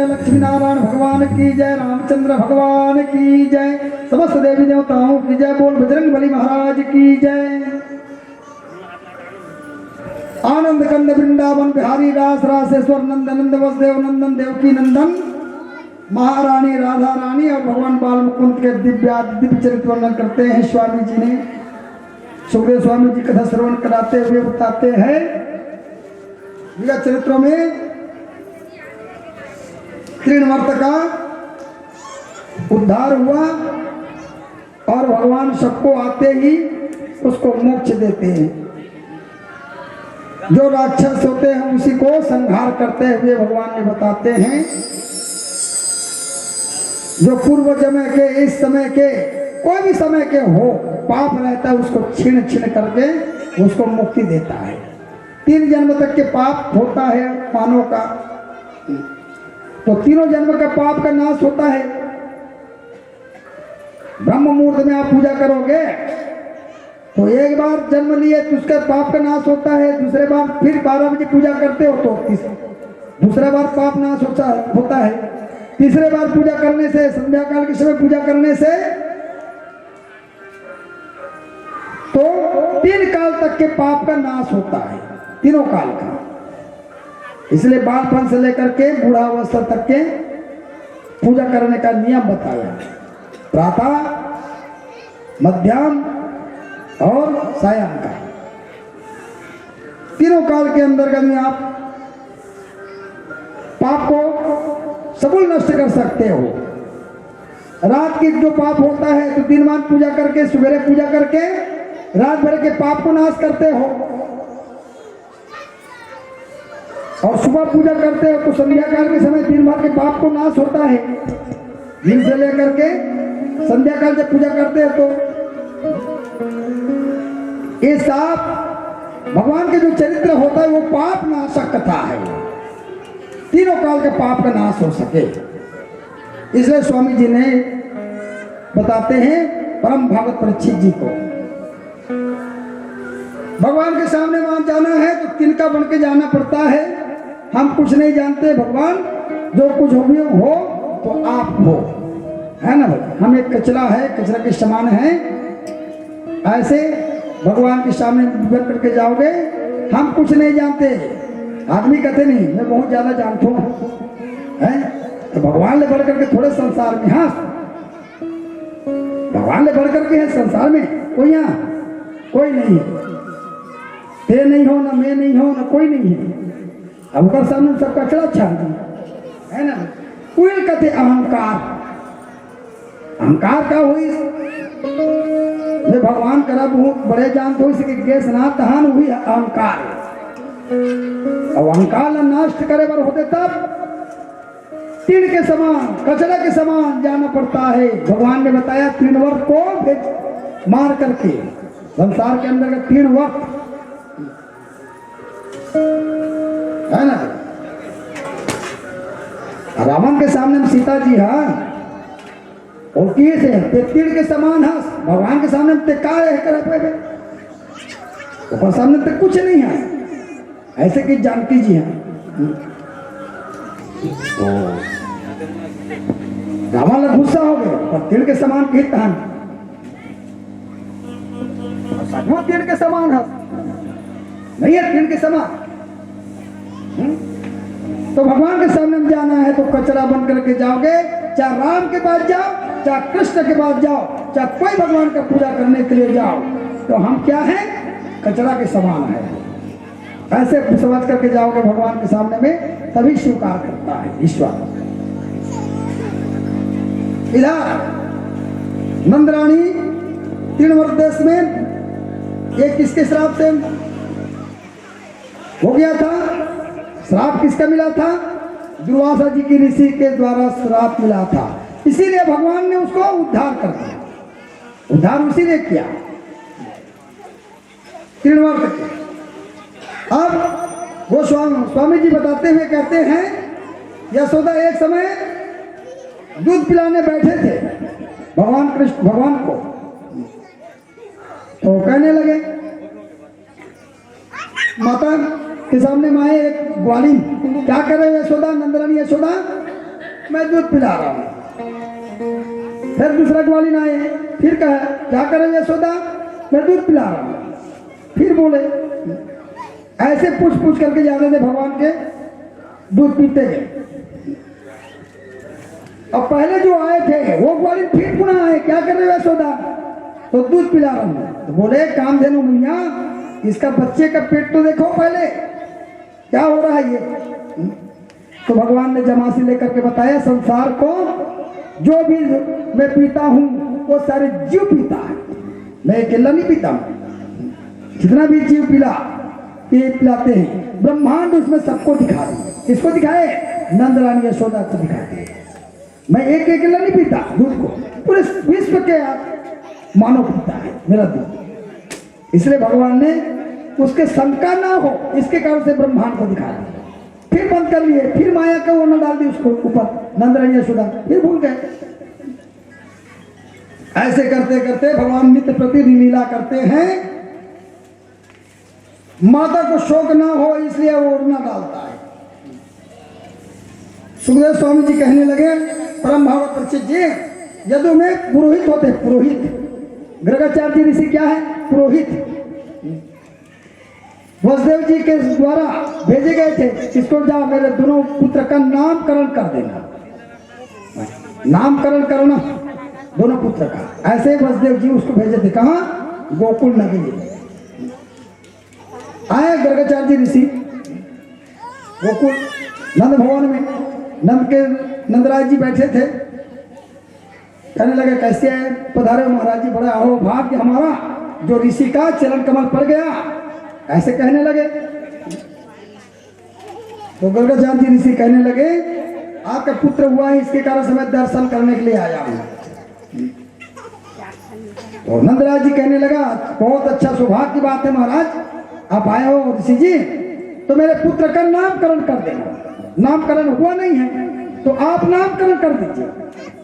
लक्ष्मी नारायण भगवान की जय, रामचंद्र भगवान की जय, समस्त देवी देवताओं की जय, बोल बजरंग बली महाराज की जय। आनंद कंद वृंदावन बिहारी दास रासेश्वर नंदन नंद वसुदेव नंदन देवकी नंदन महारानी राधा रानी और भगवान बाल मुकुंद के दिव्य चरित्र वर्णन करते हैं। स्वामी जी ने सुखदेव स्वामी जी कथा श्रवण कराते हुए बताते हैं विगत चरित्रों में त्रिणवर्त का उद्धार हुआ और भगवान सबको आते ही उसको मोक्ष देते हैं। जो राक्षस होते हैं उसी को संहार करते हुए भगवान ने बताते हैं जो पूर्व जन्म के इस समय के कोई भी समय के हो पाप रहता है उसको छीन छीन करके उसको मुक्ति देता है। 3 जन्म तक के पाप होता है मानव का, तो तीनों जन्म का पाप का नाश होता है। ब्रह्म मुहूर्त में आप पूजा करोगे तो एक बार जन्म लिए तो उसका पाप का नाश होता है, दूसरे बार फिर 12 बजे पूजा करते हो तो दूसरा बार पाप नाश होता है, तीसरे बार पूजा करने से संध्या काल के समय पूजा करने से तो 3 काल तक के पाप का नाश होता है, तीनों काल का। इसलिए बालपन से लेकर के बूढ़ावस्था तक के पूजा करने का नियम बताया, प्रातः मध्याह्न और सायंकाल तीनों काल के अंतर्गत में आप पाप को सबूल नष्ट कर सकते हो। रात की जो पाप होता है तो दिन मान पूजा करके सवेरे पूजा करके रात भर के पाप को नाश करते हो, और सुबह पूजा करते हो तो संध्या काल के समय दिन भर के पाप को नाश होता है। दिन से लेकर के संध्या काल जब पूजा करते हो तो ये सब भगवान के जो चरित्र होता है वो पाप नाशक कथा है, तीनों काल के पाप का नाश हो सके। इसलिए स्वामी जी ने बताते हैं परम भागवत परीक्षित जी को, भगवान के सामने वहां जाना है तो तिनका बन के जाना पड़ता है। हम कुछ नहीं जानते, भगवान जो कुछ हो तो आप हो, है ना भाई। हम एक कचरा है, कचरा के समान है। ऐसे भगवान के सामने बन करके जाओगे, हम कुछ नहीं जानते। आदमी कहते नहीं मैं बहुत ज्यादा जानता हूँ, है तो भगवान ले बढ़ करके थोड़े संसार में, हाँ भगवान ले बढ़ करके है संसार में कोई, यहाँ कोई नहीं है। ते नहीं हो ना मैं नहीं हो ना कोई नहीं है। अब कर सामने सब कचरा छान है ना। कोई कहते अहंकार, अहंकार का हुई मैं भगवान करा बहुत बड़े जानते हो, इसके गैस ना तहान हुई अहंकार। अब अहंकार नष्ट करे बार होते तब तीन के समान, कचरा के समान जाना पड़ता है। भगवान ने बताया 3 वर्ष को मार करके संसार के अंदर का 3 वर्ष, है ना। रावण के सामने में सीता जी हाँ और किए थे ते तीर के समान हंस, भगवान के सामने ते का है करे पे सामने ते कुछ नहीं है। ऐसे कि जानकी जी हैं तो रावण ने गुस्सा हो गए और तीर के समान की तहन वो तीर के समान हंस नहीं है, तीर के समान। तो भगवान के सामने में जाना है तो कचरा बन करके जाओगे, चाहे राम के पास जाओ, चाहे कृष्ण के पास जाओ, चाहे कोई भगवान का पूजा करने के लिए जाओ, तो हम क्या हैं? कचरा के समान है। ऐसे समझ करके जाओगे भगवान के सामने में, तभी स्वीकार करता है ईश्वर। इधर नंदरानी 3 वर्ष देश में एक किसके श्राप से हो गया था? श्राप किसका मिला था? दुर्वासा जी की ऋषि के द्वारा श्राप मिला था। इसीलिए भगवान ने उसको उद्धार कर दिया, उद्धार उसी ने किया 3 वर्ष के। अब वो स्वामी जी बताते हुए कहते हैं यशोदा एक समय दूध पिलाने बैठे थे भगवान कृष्ण भगवान को, तो कहने लगे माता के सामने माए एक ग्वाली, क्या कर रहे हो यशोदा? नंदरानी यशोदा मैं दूध पिला रहा हूँ। फिर दूसरा ग्वाली ना आए, फिर कहा क्या कर रहे हो यशोदा? मैं दूध पिला रहा हूँ। फिर बोले, ऐसे पूछ करके जा रहे थे भगवान के, दूध पीते गए। अब पहले जो आए थे वो ग्वाली फिर पुनः आए, क्या कर रहे हो यशोदा? तो दूध पिला रहा हूँ। तो बोले कामधेनु मैया इसका बच्चे का पेट तो देखो पहले क्या हो रहा है ये। तो भगवान ने जमासी लेकर के बताया संसार को जो भी मैं पीता हूं वो सारे जीव पीता है, मैं अकेला नहीं पीता हूं। जितना भी जीव पिलाते हैं ब्रह्मांड उसमें सबको दिखा रही है। किसको दिखाए? नंदरानी यशोदा को दिखाते हैं। मैं एक अकेला नहीं पीता दूध को, पूरे विश्व के मानव पीता है मेरा दूध। इसलिए भगवान ने उसके शंका ना हो इसके कारण से ब्रह्मांड को दिखा दिया। फिर बंद कर लिए, फिर माया का वो न डाल दी उसको ऊपर नंदरानी यशोदा, फिर भूल गए। ऐसे करते करते भगवान नित्य प्रति लीला करते हैं। माता को शोक ना हो इसलिए वो ओढ़ना डालता है। सुखदेव स्वामी जी कहने लगे परम भागवत परीक्षित जी, यदु में पुरोहित होते, पुरोहित गर्गाचार्य जी ऋषि क्या है? पुरोहित। वसुदेव जी के द्वारा भेजे गए थे, इसको जाओ मेरे दोनों पुत्र का नामकरण कर देना, नामकरण करना दोनों पुत्र का। ऐसे वसुदेव जी उसको भेजे थे, कहाँ? गोकुल नगरी। आए गर्गाचार्य जी ऋषि गोकुल नंद भवन में, नंदराज जी बैठे थे। कहने लगे कैसे पधारे महाराज जी, बड़ा अहो भाग्य हमारा जो ऋषि का चरण कमल पड़ गया, ऐसे कहने लगे। तो गर्गाचार्य जी ऋषि कहने लगे आपका पुत्र हुआ है, इसके कारण से मैं दर्शन करने के लिए आया हूं। तो नंदराज जी कहने लगा, बहुत अच्छा सौभाग्य की बात है महाराज, आप आए हो ऋषि जी, तो मेरे पुत्र का नामकरण कर देना। नामकरण हुआ नहीं है तो आप नामकरण कर दीजिए,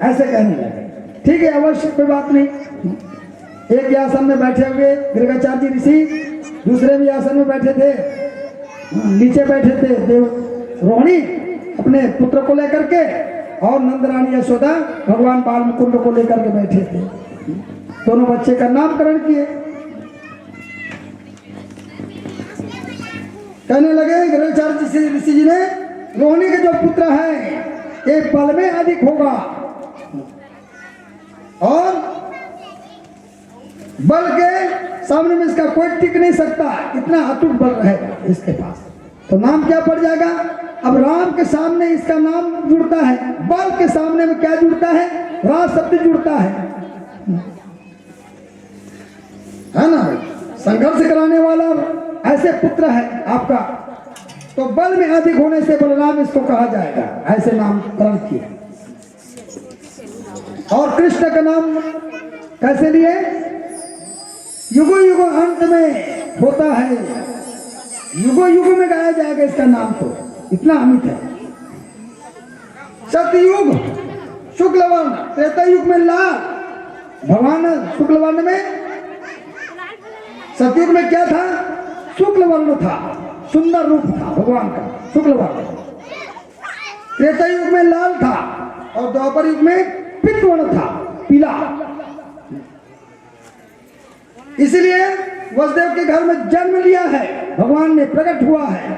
ऐसे कहने लगे। ठीक है, अवश्य, कोई बात नहीं। एक आसन में बैठे हुए दीर्घाचार्य जी ऋषि, दूसरे भी आसन में बैठे थे, नीचे बैठे थे देव रोहिणी अपने पुत्र को लेकर के, और नंदरानी यशोदा भगवान बाल मुकुंद को लेकर के बैठे थे। दोनों बच्चे का नामकरण किए। कहने लगे दीर्घाचार्य ऋषि जी ने, रोहिणी के जो पुत्र है ये बल में अधिक होगा और बल के सामने में इसका कोई टिक नहीं सकता, इतना अटूट बल रहेगा इसके पास। तो नाम क्या पड़ जाएगा? अब राम के सामने इसका नाम जुड़ता है, बल के सामने में क्या जुड़ता है? राज शब्द जुड़ता है ना भाई? संघर्ष कराने वाला ऐसे पुत्र है आपका, तो बल में अधिक होने से बलराम इसको कहा जाएगा, ऐसे नामकरण किया। और कृष्ण का नाम कैसे लिए? युगो युगो अंत में होता है, युगो युगो में गाया जाएगा इसका नाम, तो इतना अमित है। सतयुग शुक्ल वर्ण, त्रेता युग में लाल, भगवान शुक्ल वर्ण में, सतयुग में क्या था? शुक्ल वर्ण था, सुंदर रूप था भगवान का शुक्ल वर्ण। त्रेता युग में लाल था और द्वापर युग में पीत वर्ण था, पीला। इसलिए वसुदेव के घर में जन्म लिया है, भगवान ने प्रकट हुआ है,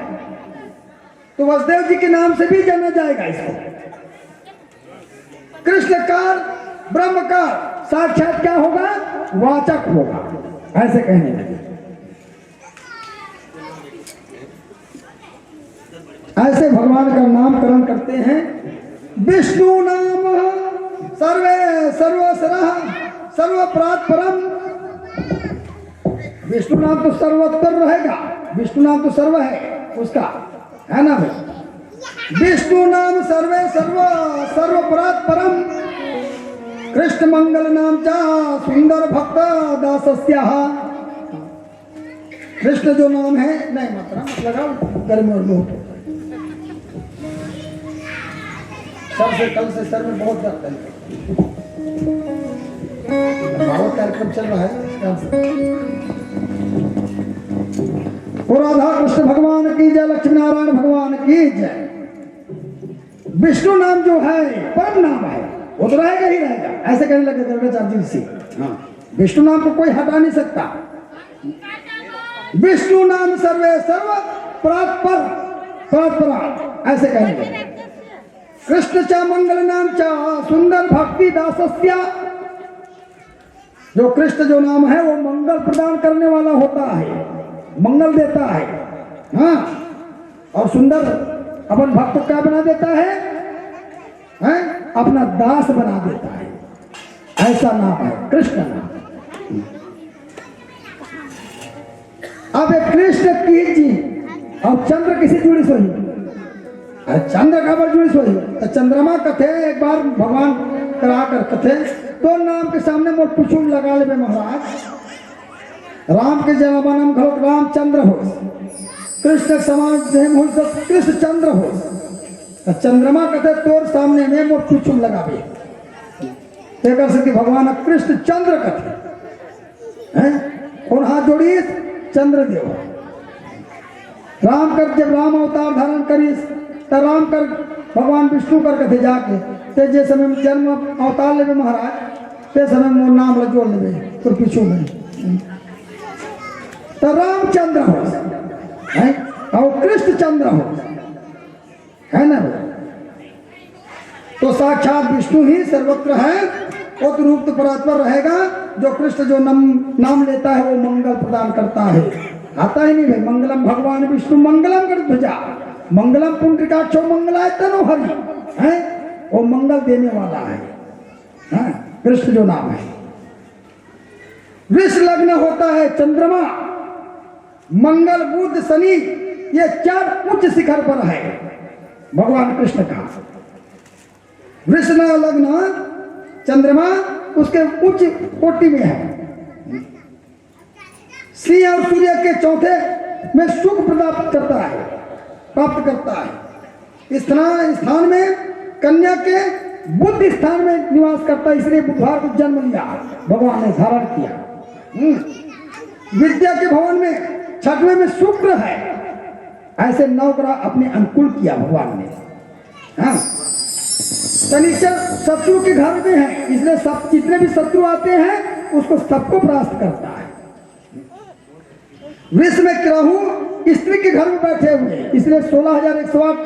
तो वसुदेव जी के नाम से भी जाना जाएगा इसको। कृष्णकार ब्रह्मकार साक्षात क्या होगा? वाचक होगा, ऐसे कहने लगे। ऐसे भगवान का नामकरण करते हैं। विष्णु नाम सर्वे सर्वसरः सर्वप्रात परम। विष्णु नाम तो सर्वोत्तर रहेगा, विष्णु नाम तो सर्व है उसका, है ना भाई? विष्णु नाम सर्वे सर्वप्रात परम। कृष्ण मंगल नाम चा सुंदर भक्त दासस्याः। कृष्ण जो नाम है, नहीं मात्रा मत लगाओ, गर्मी और बहुत होता है। सर से कल से सर में बहुत दर्द है, बहुत कार्यक्रम चल रहा है। और राधा कृष्ण भगवान की जय, लक्ष्मी नारायण भगवान की जय। विष्णु नाम जो है परम नाम है, वो तो रहेगा ही रहेगा, ऐसे कहने लगे दीर्घाचार्य जी से। हाँ, विष्णु नाम को कोई हटा नहीं सकता। विष्णु नाम सर्वे सर्व परात्पर, ऐसे कहने लगे। कृष्ण चा मंगल नाम चा सुंदर भक्ति दासस्या। जो कृष्ण जो नाम है वो मंगल प्रदान करने वाला होता है, मंगल देता है। हाँ, और सुंदर अपन भक्त को क्या बना देता है? अपना दास बना देता है, ऐसा नाम है कृष्ण नाम। अब कृष्ण की जी और चंद्र किसी जुड़ी सोई, चंद्र खबर जुड़ी सोई, तो चंद्रमा कथे एक बार भगवान करा कर कथे, तो नाम के सामने मोट पुछुम लगा ले महाराज। राम के जन्म घोट रामचंद्र हो, कृष्ण समान हो तो कृष्ण चंद्र हो, तो चंद्रमा कथे तोर सामने में मोट पुछुम लगावे, एक से भगवान कृष्ण चंद्र कथे हैं। कौन हाथ जोड़ी? चंद्रदेव। राम कर जब राम अवतार धारण करी, तो राम कर भगवान विष्णु कर कथे जाके, ते जे समय में जन्म अवतार ले महाराज, ते समय में नाम ल जोड़ ले तो पीछू में, तो रामचंद्र हो है और कृष्ण चंद्र हो, है ना? तो साक्षात विष्णु ही सर्वत्र है, वो तो रूप तो परात्पर रहेगा। जो कृष्ण जो नाम लेता है वो मंगल प्रदान करता है, आता ही नहीं भाई। मंगलम भगवान विष्णु मंगलम कर ध्वजा, मंगलम पुंडरीकाक्षो मंगलाय तनो हरि, है वो मंगल देने वाला है, कृष्ण जो नाम है। वृष लग्न होता है चंद्रमा, मंगल बुध शनि, ये चार उच्च शिखर पर है भगवान कृष्ण का। वृष लग्न चंद्रमा उसके उच्च कोटि में है, सिंह और सूर्य के चौथे में सुख प्राप्त करता है। स्थान में कन्या के बुद्ध स्थान में निवास करता है, इसलिए बुधवार को जन्म लिया, भगवान ने धारण किया। विद्या के भवन में छठवें में शुक्र है, ऐसे 9 ग्रह अपने अनुकूल किया भगवान ने। हाँ, शनिचर शत्रु के घर में है, इसलिए सब जितने भी शत्रु आते हैं उसको सबको परास्त करता है। वृष में राहु स्त्री के घर में बैठे हुए, इसलिए 16,108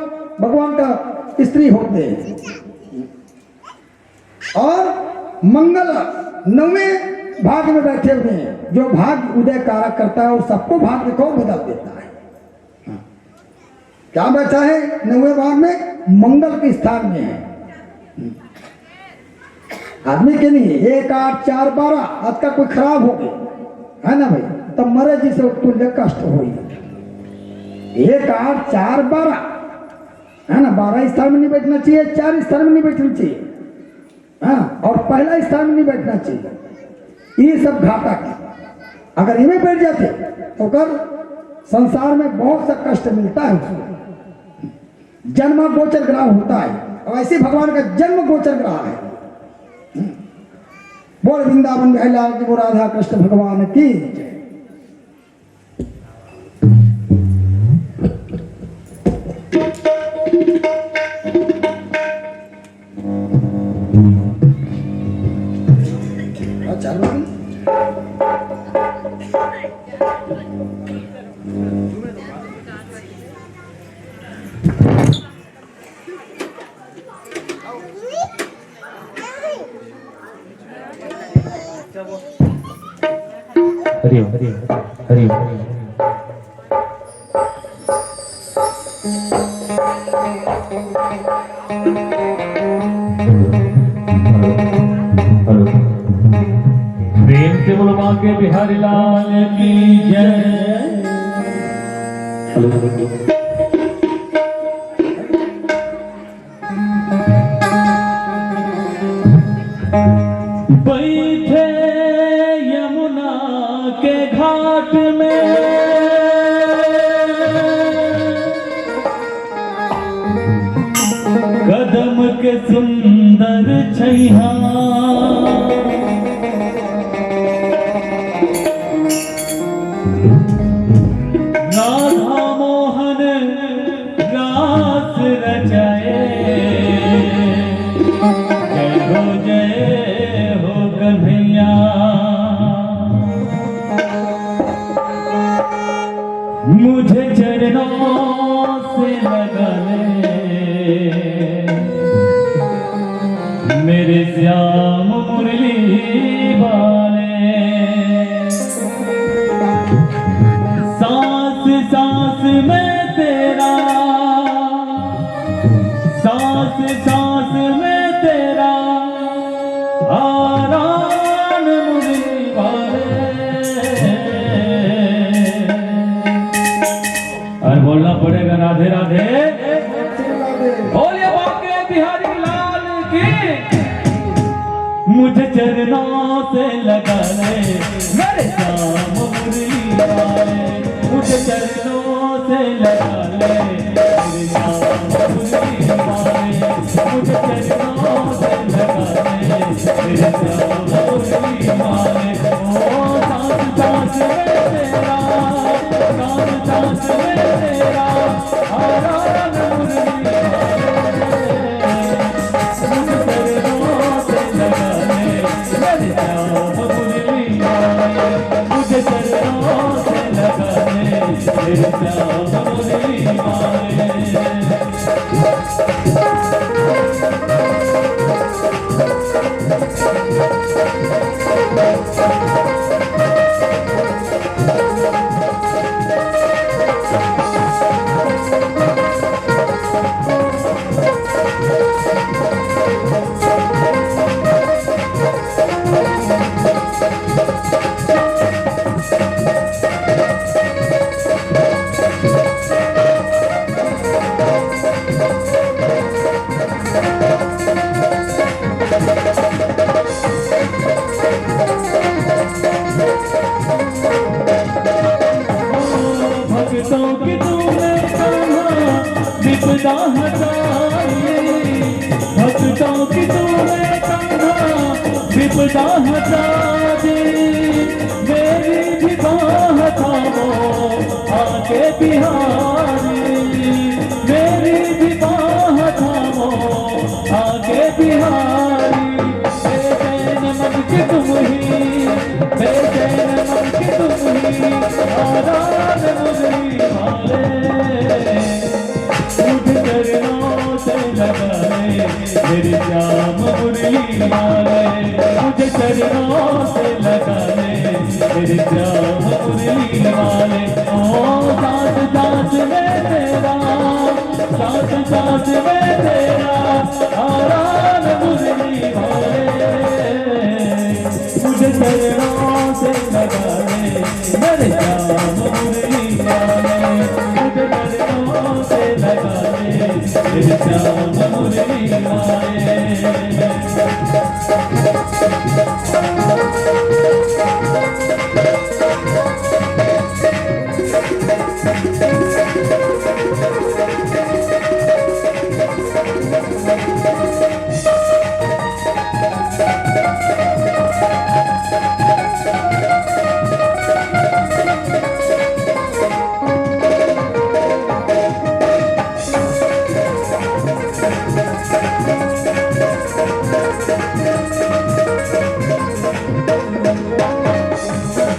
भगवान का स्त्री होते हैं। और मंगल 9वें भाग में बैठे हुए हैं, जो भाग उदय कारक करता है और सबको भाग्य को बदल देता है। क्या बैठा है 9वें भाग में? मंगल के स्थान में है। आदमी के लिए 1, 8, 4, 12 आज का कोई खराब हो गया है ना भाई, तब मरे जिसे तुल्य कष्ट हो। 1, 8, 4, 12 है ना, 12 स्थान में नहीं बैठना चाहिए, 4 स्थान में नहीं बैठना चाहिए, हाँ, और पहला स्थान में नहीं बैठना चाहिए। ये सब घातक है। अगर इनमें बैठ जाते तो कर संसार में बहुत सा कष्ट मिलता है उसको। जन्म गोचर ग्रह होता है, और ऐसे भगवान का जन्म गोचर ग्रह है। बोल वृंदावन बिहारी लाल की, राधा कृष्ण भगवान की। हरि ओम हरि ओम। प्रेम से बोलो बांके बिहारी लाल की जय। बैठे यमुना के घाट में कदम के सुंदर छैया, राधा मोहन रास रचाए, जय हो कन्हैया। मुझे चरणों से लगा ले मेरे श्याम मुरली वाले, सांस सांस में तेरा, सांस सांस में तेरा आराम मुरली वाले। और बोलना पड़ेगा राधे राधे, बोलिए बांके बिहारी लाल की। मुझे चरणों से लगा ले मेरे श्याम मुरली वाले, मुझे चरणों से लगा ले मेरे श्याम मुरली वाले, मुझे चरणों से लगा ले मेरे श्याम मुरली वाले। ओ सांस सांस में तेरा, सांस सांस में तेरा आराम मुरली वाले, मुझे चरणों से लगा ले मेरे श्याम मुरली वाले, मुझे चरणों से लगा ले मेरे श्याम मुरली वाले। भक्तों की तूने कहा विपदा हटाई, भक्तों की तूने कहा विपदा हटा दी, मेरी भी बाह थामो आके बिहारी, मेरी भी बाह थामो आके बिहारी, बेचैन मन की तुम ही, बेचैन मन की तुम ही, आराध मुरली वाले, मुझ चरणों से लगा ले मेरी श्याम मुरली वाले, मुझे चरणों से लगा ले मेरे श्याम मुरली वाले। ओ साथ साथ में तेरा, साथ साथ में तेरा आराम मुरली वाले, मुझे चरणों से लगा ले मेरे श्याम मुरली वाले, मुझे चरणों से लगा ले मेरे श्याम मुरली वाले।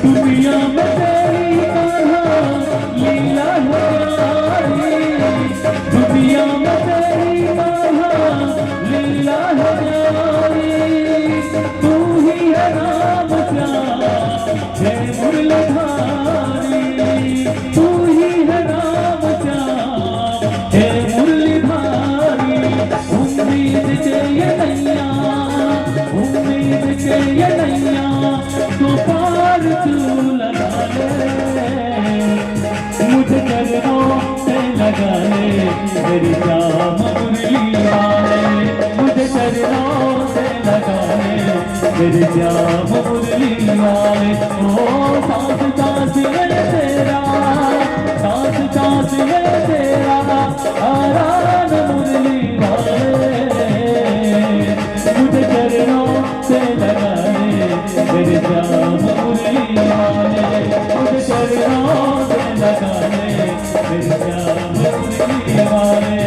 दुनिया में तेरी कहाँ लीला है न्यारी, दुनिया में तेरी कहाँ लीला है न्यारी, तू ही है राम श्याम हे मुरलीधारी, तू ही है राम श्याम हे मुरलीधारी, उम्मीद के ये नैया, उम्मीद के ये नैया तो पार तू लगा ले, मुझे चरणों से लगा ले मेरी श्याम मुरली वाले, मुझे चरणों से लगा ले मेरी श्याम मुरली वाले। ओ साथ साथ में तेरा, साथ साथ में तेरा आराम मुरली वाले, मुझे चरणों से लगा ले मेरे श्याम मुरली वाले, मुझे चरणों से लगा ले मेरे श्याम मुरली वाले,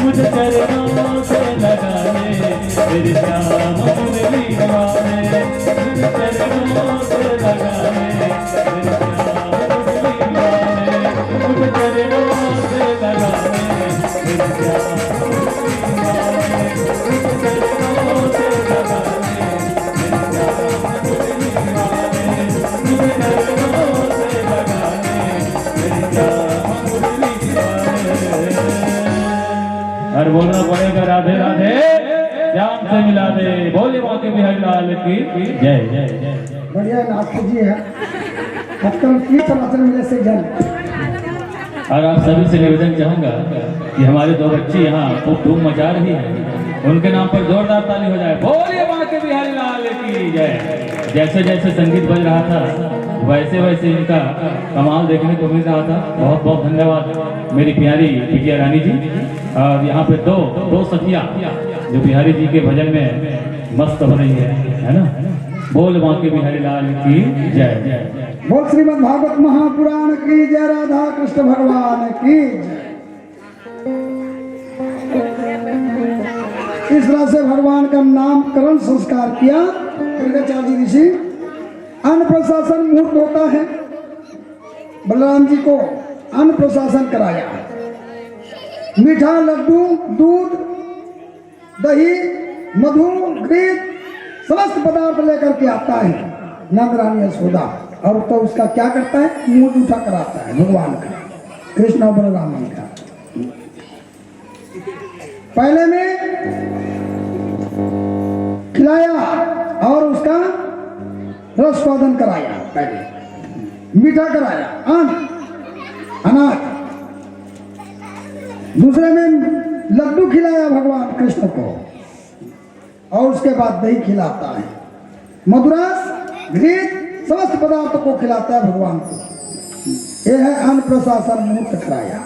मुझे चरणों से लगा ले मेरे श्याम मुरली वाले, मुझे चरणों से लगा ले मेरे श्याम मुरली वाले, मुझे चरणों से लगा ले मेरे श्याम मुरली वाले, मुझे चरणों से लगा ले और बोलना पड़ेगा राधे राधे श्याम से मिला दे, बोले बाके बिहारी लाल की जय जय जय। बढ़िया नाथ जी है, आजकल की चराचर मिले से जन। और आप सभी से निवेदन चाहूंगा कि हमारे दो बच्ची यहाँ खूब धूम मचा रही है, उनके नाम पर जोरदार ताली हो जाए, बोलिए बाके बिहारी लाल की जय। जैसे जैसे संगीत बज रहा था वैसे वैसे इनका कमाल देखने को मिल रहा था। बहुत बहुत धन्यवाद मेरी प्यारी विजया रानी जी। और यहाँ पे दो सखिया जो बिहारी जी के भजन में मस्त हो रही है ना। बोल बाके बिहारी लाल की जय जय। बोल श्रीमद् भागवत महापुराण की जय, राधा कृष्ण भगवान की जय। इस तरह से भगवान का नामकरण संस्कार किया कृष्णाचार्य ऋषि। अन्न प्रशासन मुहूर्त होता है, बलराम जी को अन्न प्रशासन कराया। मीठा, लड्डू, दूध, दही, मधु, घृत समस्त पदार्थ लेकर के आता है नंद रानी यशोदा, और तो उसका क्या करता है, मुंह जूठा कराता है भगवान का, कृष्ण और बलराम जी का। पहले में खिलाया और उसका रसवादन कराया, पहले मीठा कराया, अनाज। दूसरे में लड्डू खिलाया भगवान कृष्ण को, और उसके बाद दही खिलाता है, मधुरस, घृत समस्त पदार्थ को खिलाता है भगवान को। ये है अनुप्रशासन मुक्त कराया।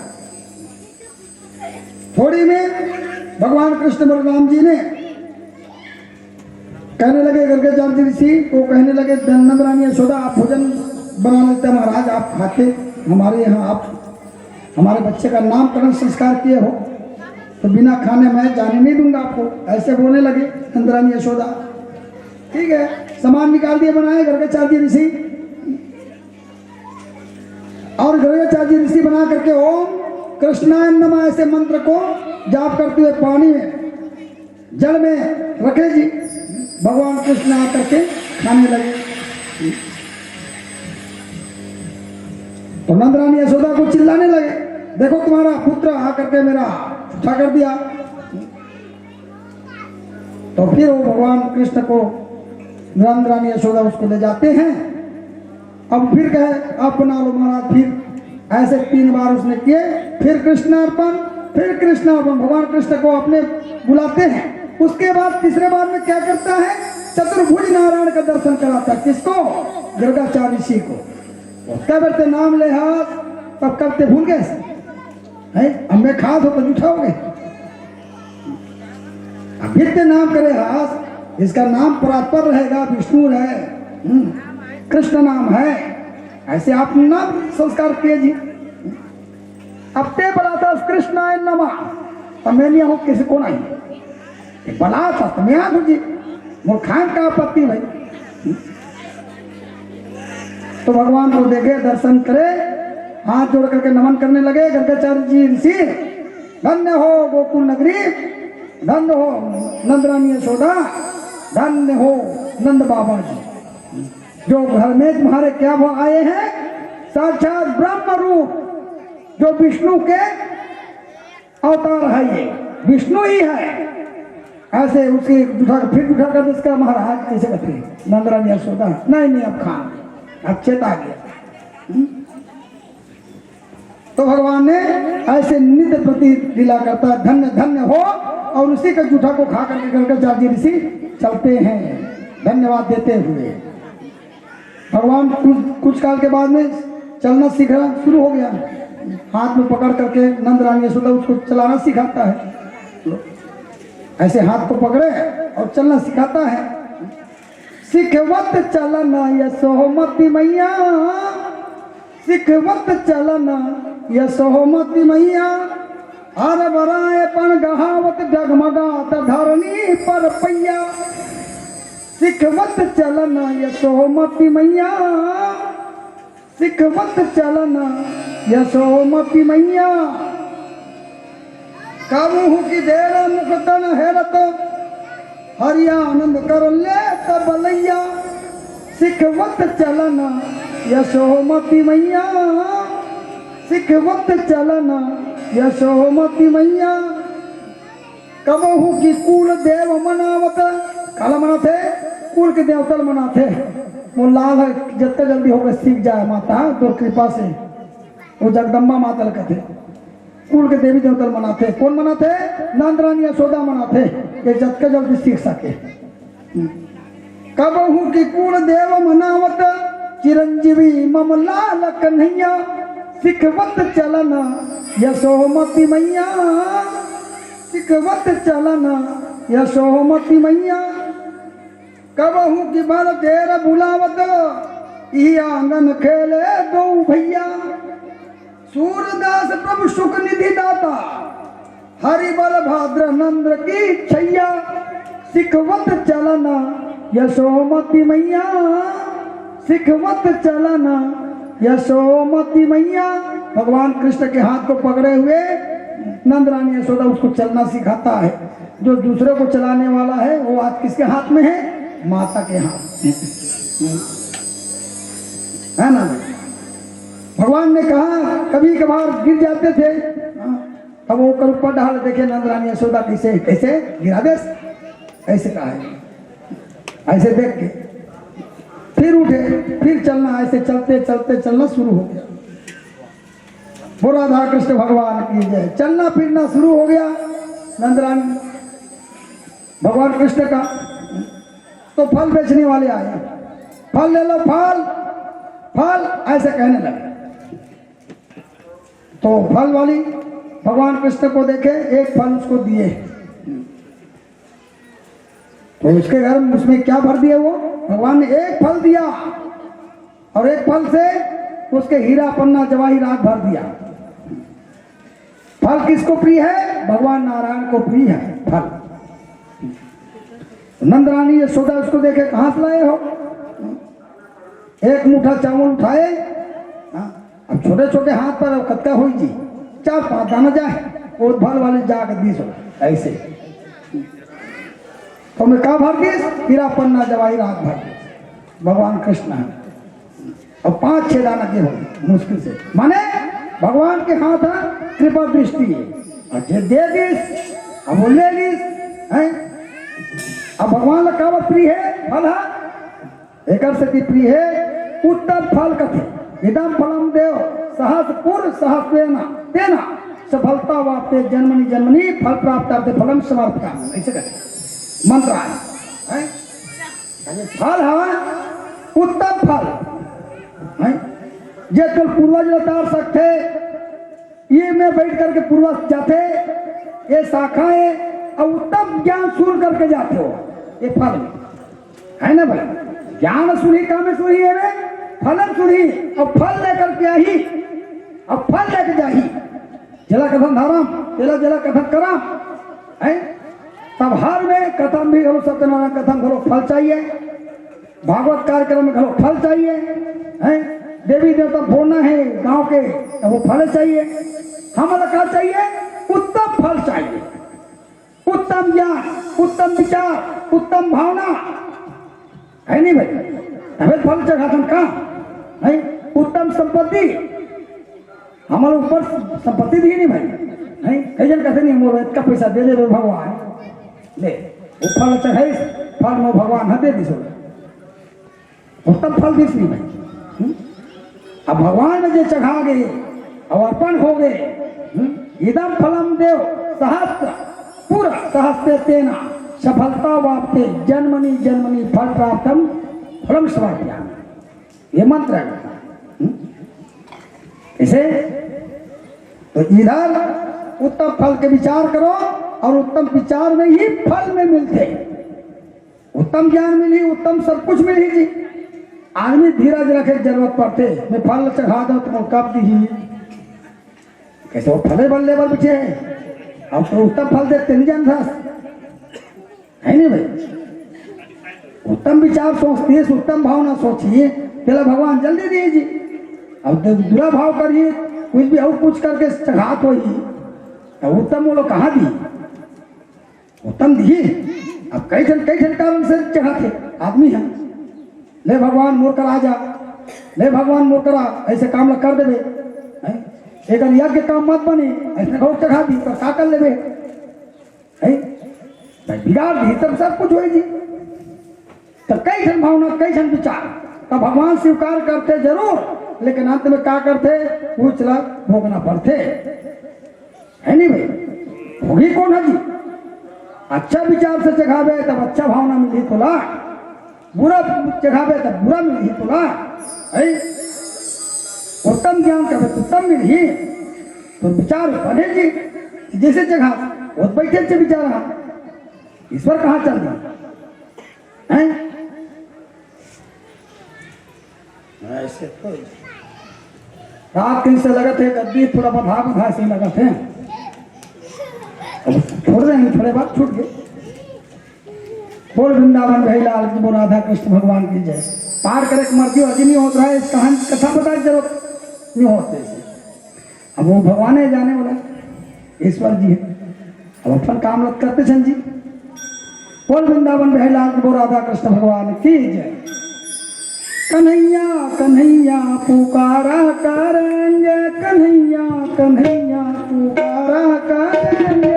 थोड़ी में भगवान कृष्ण बलराम जी ने कहने लगे, गर्गाचार्य ऋषि को कहने लगे, नंद रानी यशोदा आप भोजन बना लेते महाराज, आप खाते, हमारे यहाँ आप हमारे बच्चे का नामकरण संस्कार किए हो तो बिना खाने मैं जाने नहीं दूंगा आपको, ऐसे बोलने लगे नंद रानी यशोदा। ठीक है, सामान निकाल दिए बनाए गर्गाचार्य ऋषि, और गर्गाचार्य ऋषि बना करके ओम कृष्णाय नमः ऐसे मंत्र को जाप करते हुए पानी में जल में रखे जी। भगवान कृष्ण आकर के खाने लगे तो नंद रानी यशोदा को चिल्लाने लगे, देखो तुम्हारा पुत्र आकर के मेरा उठा कर दिया। तो फिर वो भगवान कृष्ण को नंद रानी यशोदा उसको ले जाते हैं। अब फिर कहे आप बना लो महाराज, फिर ऐसे 3 बार उसने किए, फिर कृष्णार्पण, फिर कृष्णार्पण, भगवान कृष्ण को अपने बुलाते हैं। उसके बाद तीसरे बार में क्या करता है, चतुर्भुज नारायण का दर्शन कराता है। किसको? गर्गाचार्य ऋषि को। क्या करते, नाम ले हाथ, तब करते भूल गए है, अब मैं खास हो तो उठाओगे, अब फिर नाम करे हाथ, इसका नाम परात्पर रहेगा, विष्णु है, कृष्ण नाम है, ऐसे आप नाम संस्कार किए जी। अब ते बला था कृष्णाय नमः, तो मैं नहीं हूं किसी को नहीं बला था, तो मैं आ जी वो खान का आपत्ति भाई। तो भगवान को देखे, दर्शन करे, हाथ जोड़ करके नमन करने लगे। गर्गाचार्य जी ऋषि, धन्य हो गोकुल नगरी, धन्य हो नंद रानी यशोदा, धन्य हो नंद बाबा जी, जो घर में तुम्हारे क्या वो आए हैं, साक्षात ब्रह्म रूप, जो विष्णु के अवतार है, ये विष्णु ही है। ऐसे उसकी फिर उठा कर इसका महाराज कैसे कहते हैं, नंद रानी यशोदा नहीं अब खान अच्छे आ गया। तो भगवान ने ऐसे नित्य प्रति लीला करता है, धन्य धन्य हो, और उसी का जूठा को खा करके गर्गाचार्य ऋषि चलते हैं धन्यवाद देते हुए। भगवान कुछ काल के बाद में चलना सीखना शुरू हो गया, हाथ में पकड़ करके नंद रानी यशोदा उसको चलाना सिखाता है, ऐसे हाथ को पकड़े और चलना सिखाता है। सिखवत चलना यशोमती मैया, सिखवत चलना यशोमती मैया, हर बराए पण गहावत जगमगात धरनी पर पैया। सिखवत चलना यशोमती मैया, सिखवत चलना यशोमती मैया, काबू की देर मुकतन हेरत हरिया आनंद कर ले तबलैया। सिखवत चलना यशोमती मैया, सिखवत चलना यशोमती मैया, कबहू की कुल देव मनावत, काला मनाते कुल के देवतल मनाते, वो लाल है जितने जल्दी होकर सीख जाए माता तो कृपा से, वो जगदम्बा माता कहते, कुल के देवी देवतल मनाते। कौन मनाते? नंद रानी यशोदा मनाते, ये जतके जल्दी सीख सके। कबहू की कुल देव मनावत, चिरंजीवी मम लाल कन्हैया, सिखवत चलना यशोमती मैया, सिखवत चलना यशोमती मैया, कबहू की बल देर बुलावत, ई आंगन खेले दो भैया। सूरदास प्रभु सुख निधि दाता, हरि बल भाद्र नंद्र की छैया, सिखवत चलना यशोमती मैया, सिखवत चलना यशोमती मैया। भगवान कृष्ण के हाथ को पकड़े हुए नंद रानी यशोदा उसको चलना सिखाता है। जो दूसरे को चलाने वाला है वो आज किसके हाथ में है? माता के हाथ है ना। भगवान ने कहा कभी कभार गिर जाते थे, अब वो कर ऊपर डाल देखे नंद रानी यशोदा कैसे कैसे गिरा दे, ऐसे कहा है, ऐसे देख के फिर उठे, फिर चलना, ऐसे चलते चलते चलना शुरू हो गया। वो राधा कृष्ण भगवान की जय। चलना फिरना शुरू हो गया नंद रानी भगवान कृष्ण का। तो फल बेचने वाले आए, फल ले लो, फल फल ऐसे कहने लगे। तो फल वाली भगवान कृष्ण को देखे, एक फल उसको दिए, तो उसके घर में उसमें क्या भर दिया? वो भगवान ने एक फल दिया और एक फल से उसके हीरा पन्ना जवाहिरात भर दिया। फल किसको प्रिय है? भगवान नारायण को प्रिय है फल। नंद रानी यशोदा उसको देखे, कहां से लाए हो? एक मुठा चावल उठाए, अब छोटे छोटे हाथ पर कत्ता हुई जी, 4-5 दाना जाए, वो फल वाले जाकर दी सो ऐसे, तो मैं कहा भर दिस? हीरा पन्ना जवाहिरात भर दिस भगवान कृष्ण है। और 5-6 दाना के हो मुश्किल से, माने भगवान के हाथ है, कृपा दृष्टि है, और जे दे दिस अब वो ले लिस है। अब भगवान का प्रिय है फल है, एक से प्रिय है उत्तम फल कथे, इदम फलम देव सहस्पुर सहस्वेना तेना सफलता वाप्ते जन्मनि जन्मनि फल प्राप्त फलम समर्पयामि, ऐसे कहते मंत्र है। फल है उत्तम फल है, ये कल पूर्वज उतार सकते, ये में बैठ करके पूर्वज जाते, ये शाखाएं और उत्तम ज्ञान सुन करके जाते हो, ये फल है ना भाई। ज्ञान सुनी काम सुनी है रे, फलन सुनी और फल लेकर के आई, अब फल लेकर जाही, जला कथन धाराम जला जला कथन कराम है। तब हर में कथन भी घलो, सत्यनारायण कथन घलो फल चाहिए, भागवत कार्यक्रम में घलो फल चाहिए है, देवी देवता बोलना है गांव के तो वो फल चाहिए। हमारा क्या चाहिए? उत्तम फल चाहिए, उत्तम ज्ञान, उत्तम विचार, उत्तम भावना है नहीं भाई, तभी फल चढ़ाथन का है। उत्तम संपत्ति हमारे ऊपर संपत्ति दी नहीं भाई है, कई जन कहते नहीं मोर इतना पैसा दे दे भगवान ले, वो फल चढ़ाई, फल में भगवान न दे दी सो, उत्तम फल दिस नहीं भाई। अब भगवान में जो चढ़ा गए और अर्पण हो गए, इदम फलम देव सहस्त्र पूरा सहस्त्र तेना सफलता वाप्ते जन्मनि जन्मनि फल प्राप्तम फलम समर्पयामि, ये मंत्र है। इसे तो इधर उत्तम फल के विचार करो, और उत्तम विचार में ही फल में मिलते, उत्तम ज्ञान मिली, उत्तम सब कुछ मिली जी। आदमी धीरज रखे जरूरत पड़ते, मैं फल चढ़ा दो तुम कब दी, कैसे वो फले बल्ले बल बचे हैं, अब तो उत्तम फल देते नहीं जानता है नहीं भाई। उत्तम विचार सोचती है, उत्तम भावना सोचिए, पहले भगवान जल्दी दीजिए। अब बुरा भाव करिए, कुछ भी और कुछ करके चढ़ात हो, उत्तम वो लोग कहाँ दिए? उत्तम दिए। अब कई जन कारण से चढ़ाते आदमी है, ले भगवान मोर कर आ जा, ले भगवान मोर करा, ऐसे काम ला कर देवे, एक यज्ञ काम मत बने, ऐसे घोट चढ़ा दी तो का कर लेवे, बिगाड़ दी तब सब कुछ होगी। तो कई जन भावना, कई जन विचार, तो भगवान स्वीकार करते जरूर, लेकिन अंत में क्या करते? पूछ ला भोगना पड़ते है नहीं भाई। भोगी कौन है जी? अच्छा विचार से चढ़ावे तब अच्छा भावना मिली तो ला, बुरा चढ़ावे तब बुरा मिली तो ला, उत्तम ज्ञान का उत्तम मिली तो विचार बढ़ेगी। जैसे जगह वो बैठे से विचार, ईश्वर कहाँ चल रहा है? ऐसे तो रात दिन से लगा थे, गद्दी थोड़ा बधा से लगा थे, छोड़ देंगे, थोड़े बाद छूट गए। बोल वृंदावन भाई लाल की, बोल राधा कृष्ण भगवान की जय। पार करे मर्जी अर्जी नहीं होता है, इस कहानी कथा बता जरूरत नहीं होते। अब वो भगवान है जाने वाला, ईश्वर जी है, अब अपन काम करते छन जी। बोल वृंदावन भाई लाल की, बोल राधा कृष्ण भगवान की जय। कन्हैया कन्हैया पुकारा करेंगे, कन्हैया कन्हैया पुकारा करेंगे,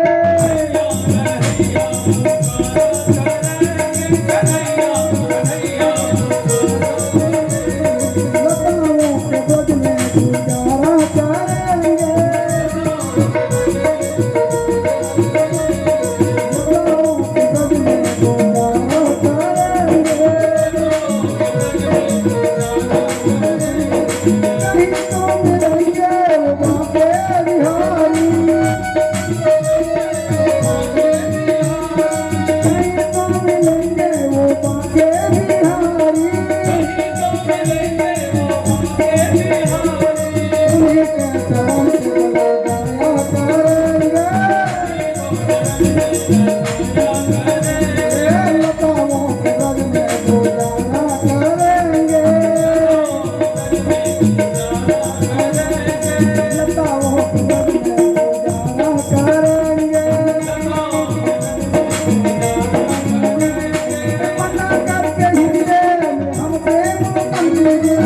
Yeah. चरण कमल गाया करेंगे लताओं के रंग में गुजारा करेंगे लताओं के रंग में गुजारा करेंगे मना करके हिंदे में हम प्रेम मंदिर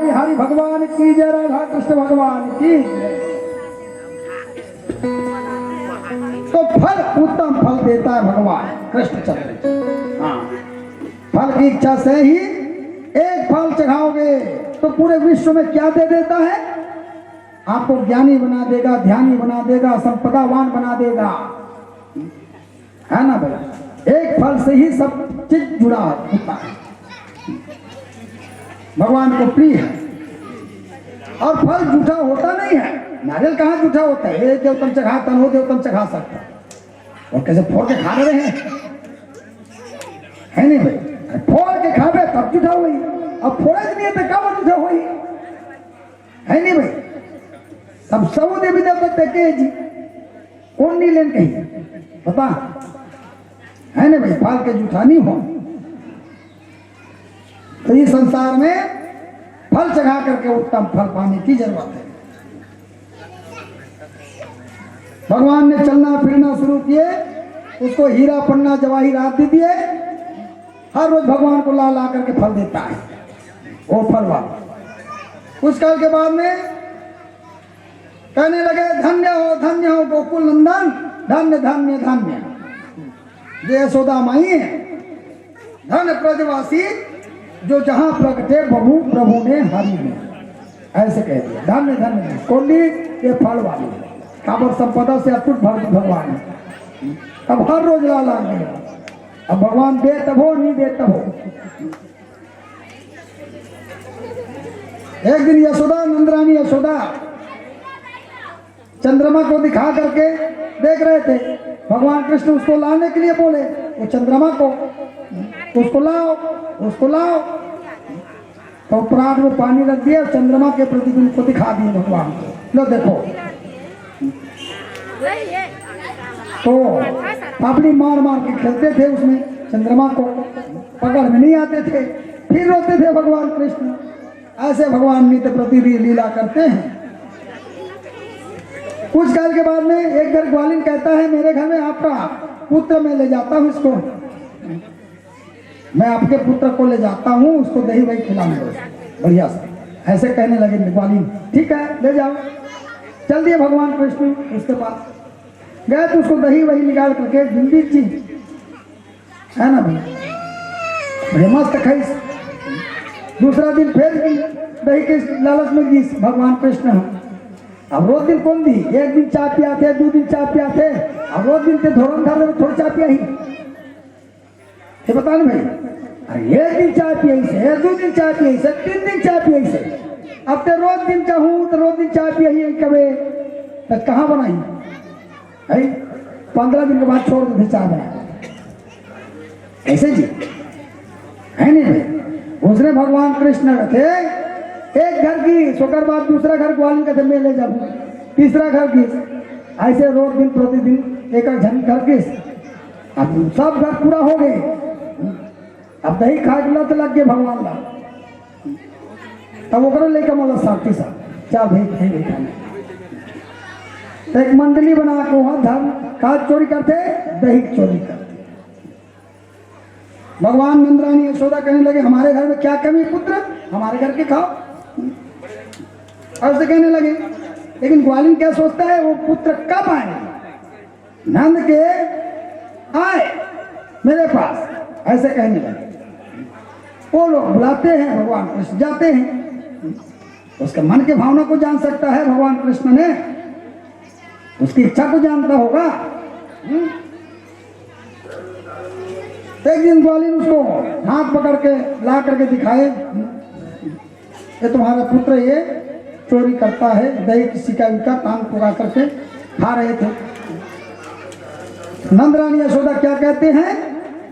बिहारी भगवान की जय राधा कृष्ण भगवान की। तो फल उत्तम फल देता है भगवान कृष्णचंद्र। हाँ, फल की इच्छा से ही एक फल चढ़ाओगे तो पूरे विश्व में क्या दे देता है? आपको ज्ञानी बना देगा, ध्यानी बना देगा, संपदावान बना देगा, है ना भाई? एक फल से ही सब चीज जुड़ा होता है, भगवान को प्रिय है। और फल जूठा होता नहीं है। नारियल कहाँ जूठा होता है? ये देवतम चढ़ा तन हो देवतम चढ़ा सकता और कैसे फोड़ के खा रहे हैं, है नहीं भाई? फोड़ के खावे तब जूठा हुई, अब फोड़े नहीं तो कब जूठा हुई, है नहीं भाई? सब सब देवी देवता देखे जी कौन नहीं लेन कहीं पता है नहीं भाई? फल के जूठा नहीं हो। तो इस संसार में फल चढ़ा करके उत्तम फल पाने की जरूरत है। भगवान ने चलना फिरना शुरू किए, उसको हीरा पन्ना जवाहिरात दे दिए, हर रोज भगवान को ला ला करके फल देता है वो फल वाला। कुछ काल के बाद में कहने लगे धन्य हो गोकुल नंदन, धन्य धन्य धन्य जय यशोदा माई है, धन ब्रजवासी जो जहां प्रगटे बबू प्रभु ने हरि में, ऐसे कह दिया। धन्य धन्य कौन ली? ये फल वाली काबर संपदा से अटूट भगवान है। अब हर रोज ला ला गया। अब भगवान दे तब हो, नहीं दे तब हो। एक दिन यशोदा नंदरानी यशोदा चंद्रमा को दिखा करके देख रहे थे। भगवान कृष्ण उसको लाने के लिए बोले, वो चंद्रमा को उसको लाओ, उसको लाओ। तो प्राण में पानी रख दिया, चंद्रमा के प्रतिबिंब को दिखा दिए भगवान को, लो देखो। तो अपनी मार मार के खेलते थे उसमें, चंद्रमा को पकड़ में नहीं आते थे, फिर रोते थे भगवान कृष्ण। ऐसे भगवान नित्य प्रति लीला करते हैं। कुछ काल के बाद में एक घर ग्वालिन कहता है, मेरे घर में आपका पुत्र मैं ले जाता हूँ, इसको मैं आपके पुत्र को ले जाता हूँ, उसको दही वही खिलाने बढ़िया से। ऐसे कहने लगे ग्वालिन, ठीक है ले जाओ। चल दिए भगवान कृष्ण उसके पास गए, तो उसको दही वही निकाल करके भिंडी ची, है ना भैया, बड़े मस्त खाई। दूसरा दिन फिर दही के लालच में दी भगवान कृष्ण। अब रोज दिन कौन दी? एक दिन चाय पिया थे, 2 दिन चाय पिया थे, अब रोज दिन थे धोरन धार में थोड़ी चाय पिया ही, ये बता नहीं भाई? अरे एक दिन चाय पिया से, 2 दिन चाय पिया से, 3 दिन चाय पिया से, अब तो रोज दिन चाहूँ तो रोज दिन चाय पिया ही कभी, तो कहाँ बनाई है? 15 दिन के बाद छोड़ देते चाह बना ऐसे जी है नहीं भाई। उसने भगवान कृष्ण थे एक घर की सोकर बाद दूसरा घर ग्वालिन का मैं ले जाऊँ, तीसरा घर की ऐसे रोज दिन प्रतिदिन एक झन घर की। अब सब घर पूरा हो गए, अब दही खा के लत लग गए भगवान ला। तब वो लेकर मोला साथी साहब चार भाई दही खाने तो एक मंडली बना के वहां धर्म का चोरी करते, दही चोरी करते। भगवान नंदरानी यशोदा कहने लगे हमारे घर में क्या कमी पुत्र, हमारे घर के खाओ। और उससे कहने लगे लेकिन ग्वालिन क्या सोचता है वो पुत्र कब आए, नंद के आए मेरे पास, ऐसे कहने लगे। वो लोग बुलाते हैं, भगवान कृष्ण जाते हैं। उसके मन के भावना को जान सकता है भगवान कृष्ण ने, उसकी इच्छा को जानता होगा। एक दिन ग्वालिन उसको हाथ पकड़ के ला करके दिखाए, ये तुम्हारा पुत्र ये चोरी करता है, दही किसी का उनका कान पुगा करके खा रहे थे। नंदरानी यशोदा क्या कहते हैं,